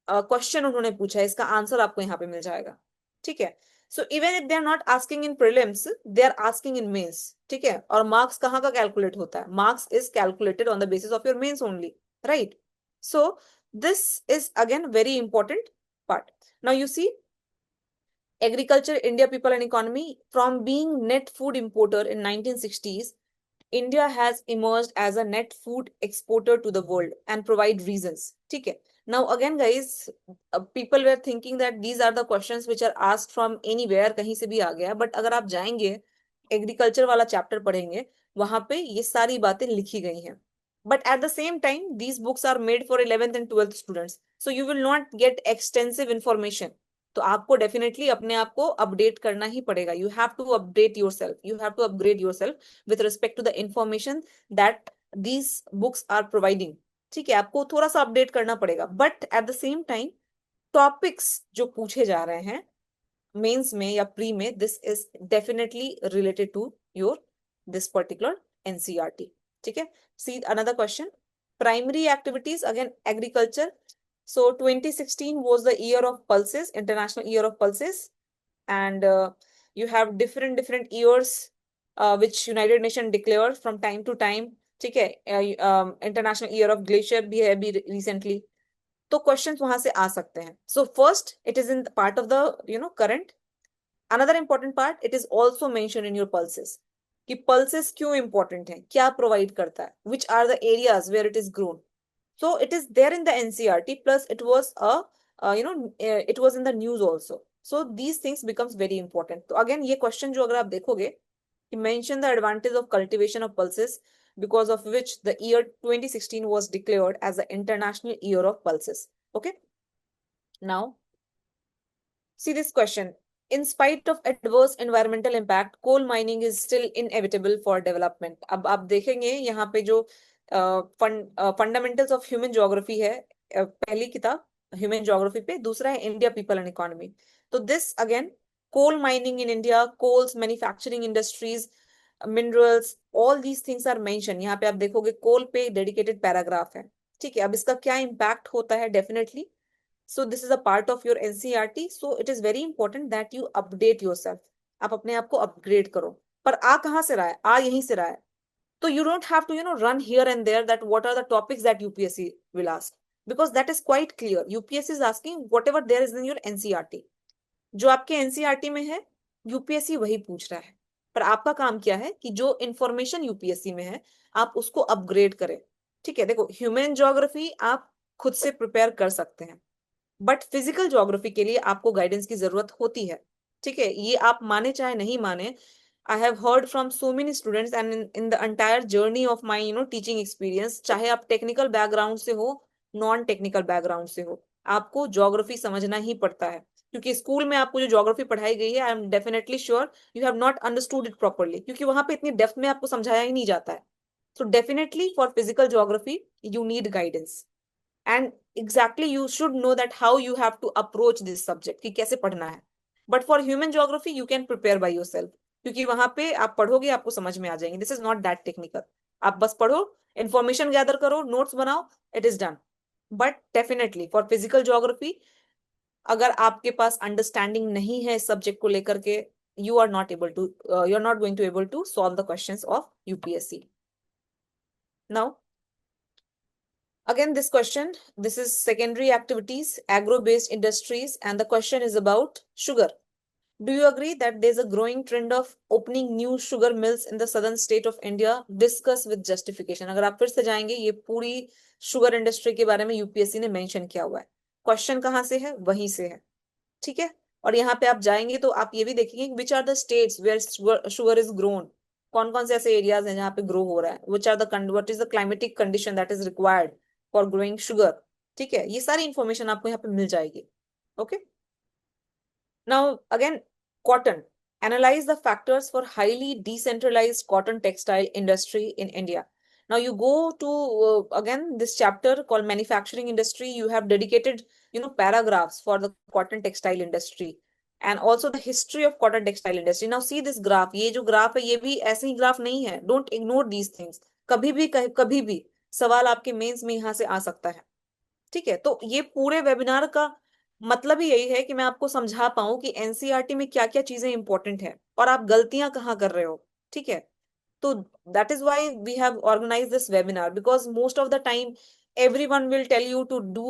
क्वेश्चन उन्होंने पूछा है इसका आंसर आपको यहाँ पे मिल जाएगा. ठीक है, so even if they are not asking in prelims, they are asking in mains. ठीक है, और मार्क्स कहाँ का कैलकुलेट होता है? Marks is calculated on the basis of your mains only, right? So this is again very important part. Now you see agriculture, India people and economy. From being net food importer in 1960s, India has emerged as a net food exporter to the world and provide reasons. ठीक है, now again guys, people were thinking that these are the questions which are asked from anywhere, कहीं से भी आ गया, but अगर आप जाएंगे agriculture वाला चैप्टर पढ़ेंगे, वहां पे ये सारी बातें लिखी गई हैं. But at the same time, these books are made for 11th and 12th students, so you will not get extensive information. तो आपको डेफिनेटली अपने आप को अपडेट करना ही पड़ेगा. You have to update yourself, you have to upgrade yourself with respect to the information that these books are providing. ठीक है, आपको थोड़ा सा अपडेट करना पड़ेगा, but at the same time topics जो पूछे जा रहे हैं मेंस में या प्री में, this is definitely related to your this particular NCERT. ठीक है, see another question. Primary activities, again agriculture. So 2016 was the year of pulses, International Year of Pulses, and you have different years which United Nations declared from time to time. ठीक है, International Year of Glacier भी है अभी recently. तो questions वहां से आ सकते हैं. So first, it is in the part of the current. Another important part, it is also mentioned in your pulses. कि pulses क्यों important है, क्या provide करता है, which are the areas where it is grown. So it is there in the NCERT, plus it was it was in the news also. So these things becomes very important. So again ये question जो अगर आप देखोगे, he mentioned the advantage of cultivation of pulses, because of which the year 2016 was declared as the International Year of Pulses. Okay, now see this question. In spite of adverse environmental impact, coal mining is still inevitable for development. अब आप देखेंगे यहाँ पे जो fundamentals of human geography है, पहली किताब human geography पे, दूसरा है इंडिया पीपल एंड इकोनॉमी. तो this again, coal mining in India, coals manufacturing industries, minerals, all these things are mention. यहाँ पे आप देखोगे कोल पे डेडिकेटेड पैराग्राफ है. ठीक है, अब इसका क्या इम्पैक्ट होता है, definitely. So this is a part of your NCERT. So it is very important that you update yourself. आप अपने आप को अपग्रेड करो. पर आ कहाँ से रहा है? आ यहीं से रहा है. So you don't have to run here and there that what are the topics that UPSC will ask, because that is quite clear. UPSC is asking whatever there is in your NCERT. जो आपके NCERT में है UPSC वही पूछ रहा है, पर आपका काम क्या है कि जो इंफॉर्मेशन यूपीएससी में है आप उसको अपग्रेड करें। ठीक है, देखो ह्यूमन ज्योग्राफी आप खुद से प्रिपेयर कर सकते हैं, बट फिजिकल ज्योग्राफी के लिए आपको गाइडेंस की जरूरत होती है। ठीक है, ये आप माने चाहे नहीं माने, I have heard from so many students and in the entire journey of my teaching experience, चाहे आप टेक्निकल बैकग्राउंड से हो, नॉन टेक्निकल बैकग्राउंड से हो, आपको ज्योग्राफी समझना ही पड़ता है। क्योंकि स्कूल में आपको जो ज्योग्राफी पढ़ाई गई है, I am definitely sure you have not understood it properly, क्योंकि वहां पे इतनी डेप्थ में आपको समझाया ही नहीं जाता है। So definitely for physical geography you need guidance, and exactly you should know that how you have to approach this subject, कि कैसे पढ़ना है। But for human geography you can prepare by yourself, क्योंकि वहां पे आप पढ़ोगे आपको समझ में आ जाएंगे, this is not that technical. आप बस पढ़ो, इंफॉर्मेशन गैदर करो, नोट्स बनाओ, it is done. But definitely for physical geography, अगर आपके पास अंडरस्टैंडिंग नहीं है इस सब्जेक्ट को लेकर के, you are not able to, you are not going to able to solve the questions of UPSC. Now again, this question, this is secondary activities, agro-based industries, and the question is about sugar. Do you agree that there's a growing trend of opening new sugar mills in the southern state of India? Discuss with justification. अगर आप फिर से जाएंगे, ये पूरी sugar industry के बारे में यूपीएससी ने मेंशन किया हुआ है। क्वेश्चन कहाँ से है, वहीं से है। ठीक है, और यहाँ पे आप जाएंगे तो आप ये भी देखेंगे which are the states where sugar is grown, कौन कौन से ऐसे एरियाज हैं जहाँ पे ग्रो हो रहा है, which are the what is the climatic condition that is required for growing sugar. ठीक है, ये सारी इंफॉर्मेशन आपको यहाँ पे मिल जाएगी। Okay, now again, cotton. Analyze the factors for highly decentralized cotton textile industry in India. Now you go to again this chapter called manufacturing industry. You have dedicated paragraphs for the cotton textile industry and also the history of cotton textile industry. Now see this graph. ये जो graph है ये भी ऐसे ही graph नहीं है. Don't ignore these things. कभी भी सवाल आपके मेंस में यहाँ से आ सकता है। ठीक है, तो ये पूरे वेबिनार का मतलब ही यही है कि मैं आपको समझा पाऊं कि एनसीईआरटी में क्या क्या चीजें इंपॉर्टेंट है और आप गलतियां कहाँ कर रहे हो। ठीक है, तो that is why we have organise this webinar, because most of the time everyone will tell you to do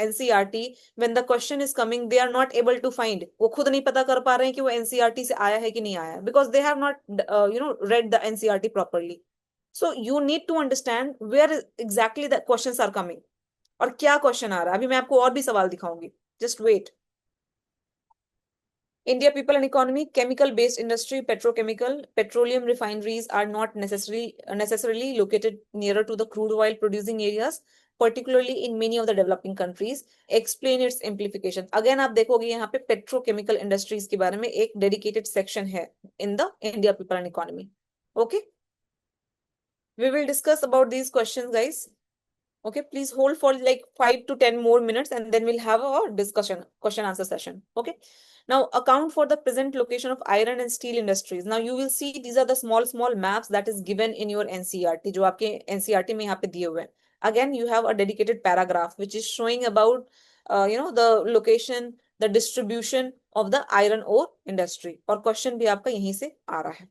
NCERT, when the question is coming they are not able to find, वो खुद नहीं पता कर पा रहे हैं कि वो NCERT से आया है कि नहीं आया, because they have not read the NCERT properly. So you need to understand where exactly the questions are coming और क्या क्वेश्चन आ रहा है। अभी मैं आपको और भी सवाल दिखाऊंगी, just wait. India people and economy, chemical based industry, petrochemical, petroleum refineries are not necessarily located nearer to the crude oil producing areas, particularly in many of the developing countries. Explain its implication. Again आप देखोगे यहाँ पे petrochemical industries के बारे में एक dedicated section है in the India people and economy. Okay, we will discuss about these questions, guys. Okay, please hold for like 5 to 10 more minutes and then we'll have a discussion, question answer session. Okay. Now account for the present location of iron and steel industries. Now you will see these are the small maps that is given in your NCERT, जो आपके NCERT में यहाँ पे दिए हुए हैं. Again, you have a dedicated paragraph which is showing about the location, the distribution of the iron ore industry. और question भी आपका यहीं से आ रहा है.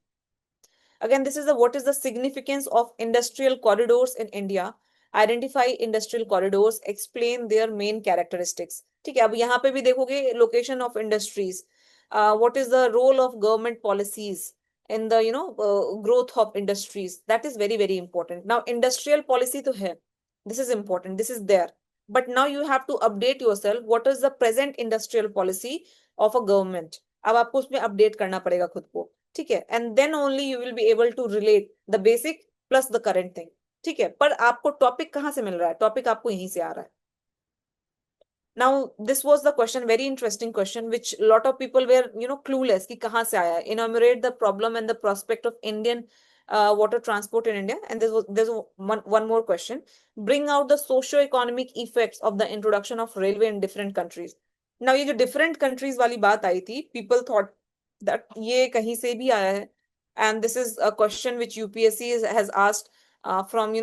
Again, this is the what is the significance of industrial corridors in India. Identify industrial corridors, explain their main characteristics. ठीक है, अब यहाँ पे भी देखोगे location of industries. What is the role of government policies in the growth of industries? That is very very important. Now industrial policy तो है, this is important, this is there. But now you have to update yourself. What is the present industrial policy of a government? अब आपको उसमें update करना पड़ेगा खुद को. ठीक है, and then only you will be able to relate the basic plus the current thing. ठीक है, पर आपको टॉपिक कहाँ से मिल रहा है, टॉपिक आपको यहीं से आ रहा है. Now this was the question, very interesting question, which lot of people were clueless कि कहाँ से आया है. Enumerate the problem and the prospect of Indian water transport in India. And there's one more question. Bring out the socio-economic effects of the introduction of railway in different countries. Now ये जो different countries वाली बात आई थी, people thought that ये कहीं से भी आया है, and this is a question which UPSC has asked from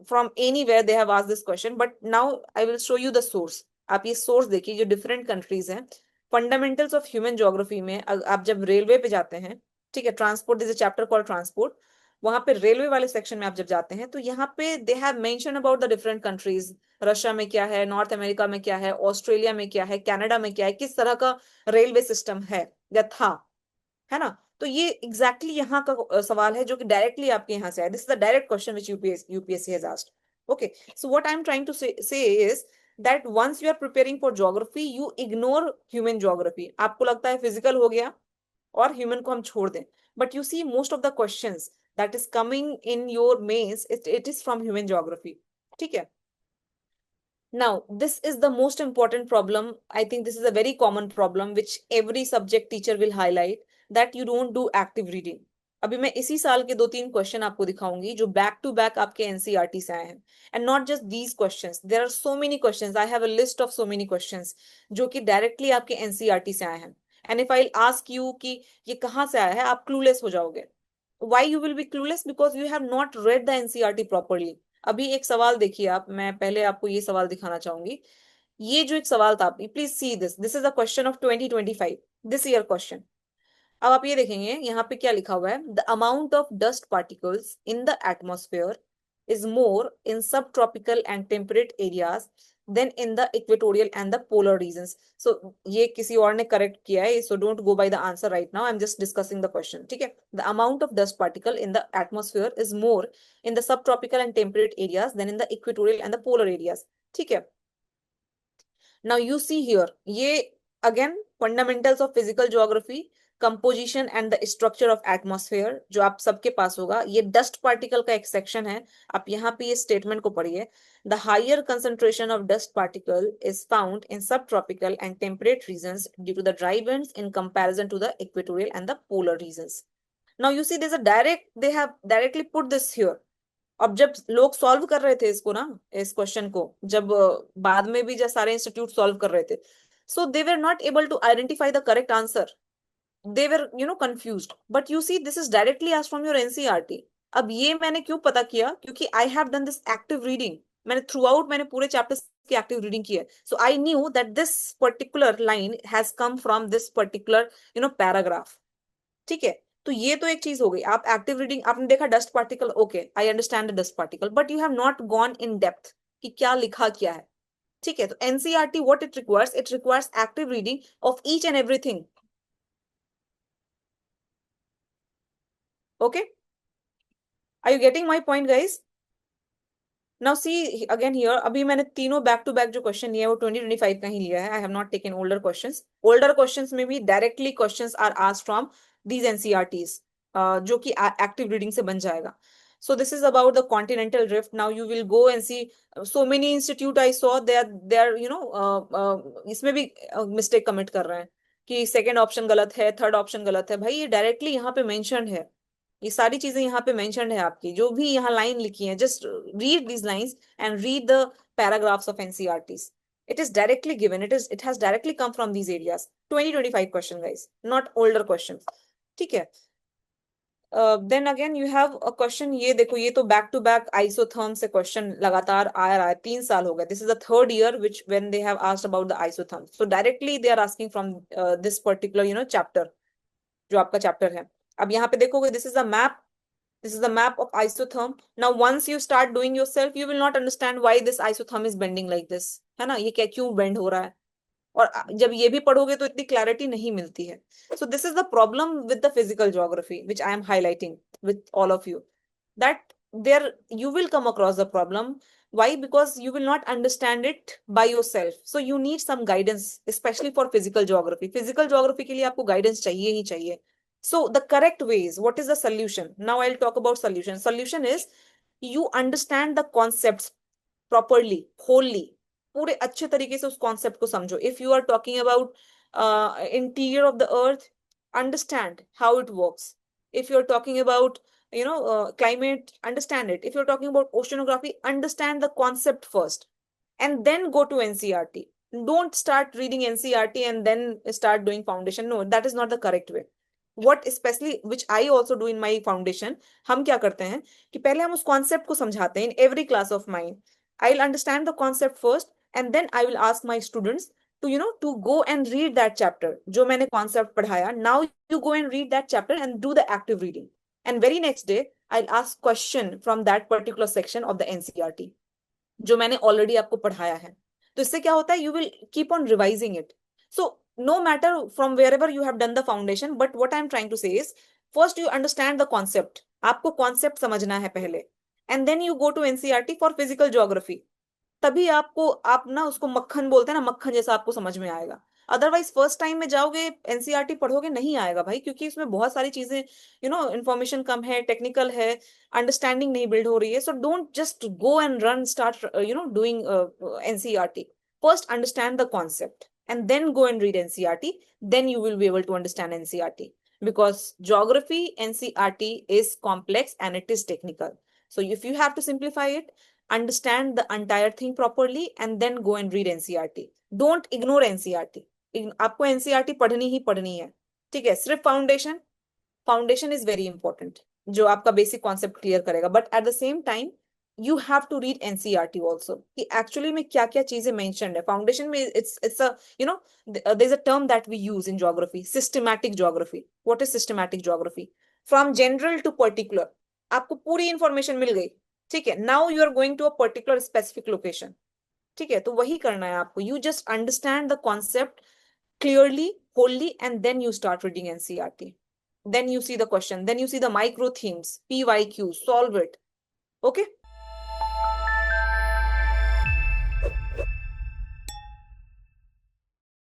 from anywhere they have asked this question. But now I will show you the source. आप ये सोर्स देखिए, जो डिफरेंट कंट्रीज हैं. फंडामेंटल्स ऑफ ह्यूमन ज्योग्राफी में आप जब railway पे जाते हैं, ठीक है, transport is a chapter called transport, वहां पे रेलवे वाले सेक्शन में आप जब जाते हैं तो यहाँ पे they have mention about the different countries. Russia में क्या है, नॉर्थ अमेरिका में क्या है, ऑस्ट्रेलिया में क्या है, कनाडा में क्या है, किस तरह का रेलवे सिस्टम है या था. है ना। तो ये एग्जैक्टली यहाँ का सवाल है जो कि डायरेक्टली आपके यहाँ से है। This is the direct question which UPSC has asked. Okay, so what I am trying to say is that once you are preparing for geography you ignore human geography. आपको लगता है फिजिकल हो गया और ह्यूमन को हम छोड़ दें, but you see most of the questions that is coming in your mains it is from human geography. ठीक है। Now, this is the most important problem. I think this is a very common problem which every subject teacher will highlight, that you don't do active reading. अभी मैं इसी साल के 2-3 question आपको दिखाऊंगी जो बैक टू बैक आपके NCERT से आए हैं। And not just these questions, there are so many questions, I have a list of so many questions जो कि डायरेक्टली आपके एनसीईआरटी से आए हैं। And if I ask you कि ये कहाँ से आया है, आप क्लूलेस हो जाओगे। why you will be clueless? Because you have not read the NCERT properly. अभी एक सवाल देखिए आप, मैं पहले आपको ये सवाल दिखाना चाहूंगी। ये जो एक सवाल था, please see this is a question of 2025, this year question. अब आप ये देखेंगे यहाँ पे क्या लिखा हुआ है, the amount of dust particles in the atmosphere is more in subtropical and temperate areas than in the equatorial and the polar regions. So ये किसी और ने correct किया है, so don't go by the answer right now. I'm just discussing the question. ठीक है? The amount of dust particle in the atmosphere is more in the subtropical and temperate areas than in the equatorial and the polar areas. ठीक है? Now you see here, ये again fundamentals of physical geography, composition and the structure of atmosphere जो आप सबके पास होगा। ये dust particle का एक section है, आप यहाँ पे ये statement को पढ़िए। The higher concentration of dust particle is found in subtropical and temperate regions due to the dry winds in comparison to the equatorial and the polar regions. Now you see there's a direct, they have directly put this here. अब जब लोग solve कर रहे थे इसको ना, इस question को, जब बाद में भी जब सारे इंस्टीट्यूट सॉल्व कर रहे थे, so they were not able to identify the correct answer, they were confused. But you see this is directly asked from your NCERT. अब ये मैंने क्यों पता किया, क्योंकि I have done this active reading. मैंने थ्रू आउट मैंने पूरे चैप्टर्स की एक्टिव रीडिंग की है, so I knew that this particular line has come from this particular paragraph. ठीक है। तो ये तो एक चीज हो गई, आप एक्टिव रीडिंग आपने देखा dust particle, okay I understand the dust particle, but you have not gone in depth कि क्या लिखा क्या है। ठीक है। तो NCERT what it requires active reading of each and everything. Okay, are you getting my point guys? Now see again here, अभी मैंने तीनों बैक टू बैक जो क्वेश्चन लिया है वो 2025 का ही लिया है। I have not taken older questions. Older questions में भी directly questions are asked from these NCERTs, जो कि एक्टिव रीडिंग से बन जाएगा। So this is about the continental drift. Now you will go and see so many institute I saw they are इसमें भी mistake commit कर रहे हैं कि सेकंड ऑप्शन गलत है, थर्ड ऑप्शन गलत है। भाई ये डायरेक्टली यहाँ पे मेंशन्ड है, ये सारी चीजें यहाँ पे मेंशन्ड है आपकी, जो भी यहाँ लाइन लिखी है, just read these lines and read the paragraphs of NCERTs. It is directly given, it has directly come from these areas. 2025 question guys, not older questions. ठीक है। Then again you have a question, ये देखो, ये तो back to back isotherm से question लगातार आ रहा है, 3 साल हो गए। This is the third year which when they have asked about the isotherm, so directly they are asking from this particular chapter, जो आपका चैप्टर है। अब यहाँ पे देखोगे, this is the map, this is the map of isotherm. Now once you start doing yourself you will not understand why this isotherm is bending like this, है ना, ये क्या क्यों बेंड हो रहा है, और जब ये भी पढ़ोगे तो इतनी क्लैरिटी नहीं मिलती है। So this is the problem with the physical geography which I am highlighting with all of you, that there you will come across the problem. why? Because you will not understand it by yourself, so you need some guidance, especially for physical geography. Physical geography के लिए आपको guidance चाहिए ही चाहिए। So the correct ways, what is the solution? Now I'll talk about solution. Solution is you understand the concepts properly, wholly, पूरे अच्छे तरीके से उस कॉन्सेप्ट को समझो। If you are talking about interior of the earth, understand how it works. If you are talking about climate, understand it. If you're talking about oceanography, understand the concept first and then go to NCERT. Don't start reading NCERT and then start doing foundation. No, that is not the correct way. What especially which I also do in my foundation, हम क्या करते हैं कि पहले हम उस concept को समझाते हैं in every class of mine. I'll understand the concept first and then I will ask my students to to go and read that chapter जो मैंने कॉन्सेप्ट पढ़ाया। Now you go and read that chapter and do the active reading, and very next day I'll ask question from that particular section of the NCERT जो मैंने already आपको पढ़ाया है। तो इससे क्या होता है, you will keep on revising it. So no matter from wherever you have done the foundation, but what I'm trying to say is, first you understand the concept, आपको concept समझना है पहले, and then you go to NCERT for physical geography. तभी आपको, आप ना उसको मक्खन बोलते हैं ना, मक्खन जैसा आपको समझ में आएगा. अदरवाइज फर्स्ट टाइम में जाओगे एनसीईआरटी पढ़ोगे, नहीं आएगा भाई, क्योंकि इसमें बहुत सारी चीजें, इंफॉर्मेशन कम है, टेक्निकल है, अंडरस्टैंडिंग नहीं बिल्ड हो रही है. So don't just go and run start doing NCERT. First understand the concept and then go and read NCERT. Then you will be able to understand NCERT, because geography NCERT is complex and it is technical. So if you have to simplify it, understand the entire thing properly and then go and read NCERT. Don't ignore NCERT. आपको NCERT पढ़नी ही पढ़नी है. ठीक है, सिर्फ foundation, foundation is very important, जो आपका बेसिक कॉन्सेप्ट क्लियर करेगा. But at the same time you have to read NCERT also, कि एक्चुअली में क्या क्या चीजें मेंशन्ड है फाउंडेशन में. It's a there is a term that we use in geography, systematic geography. What is systematic geography? From general to particular, आपको पूरी information मिल गई. ठीक है, now you are going to a particular specific location. ठीक है, तो वही करना है आपको. You just understand the concept clearly, wholly, and then you start reading NCERT. Then you see the question, then you see the micro themes, PYQ, solve it. Okay.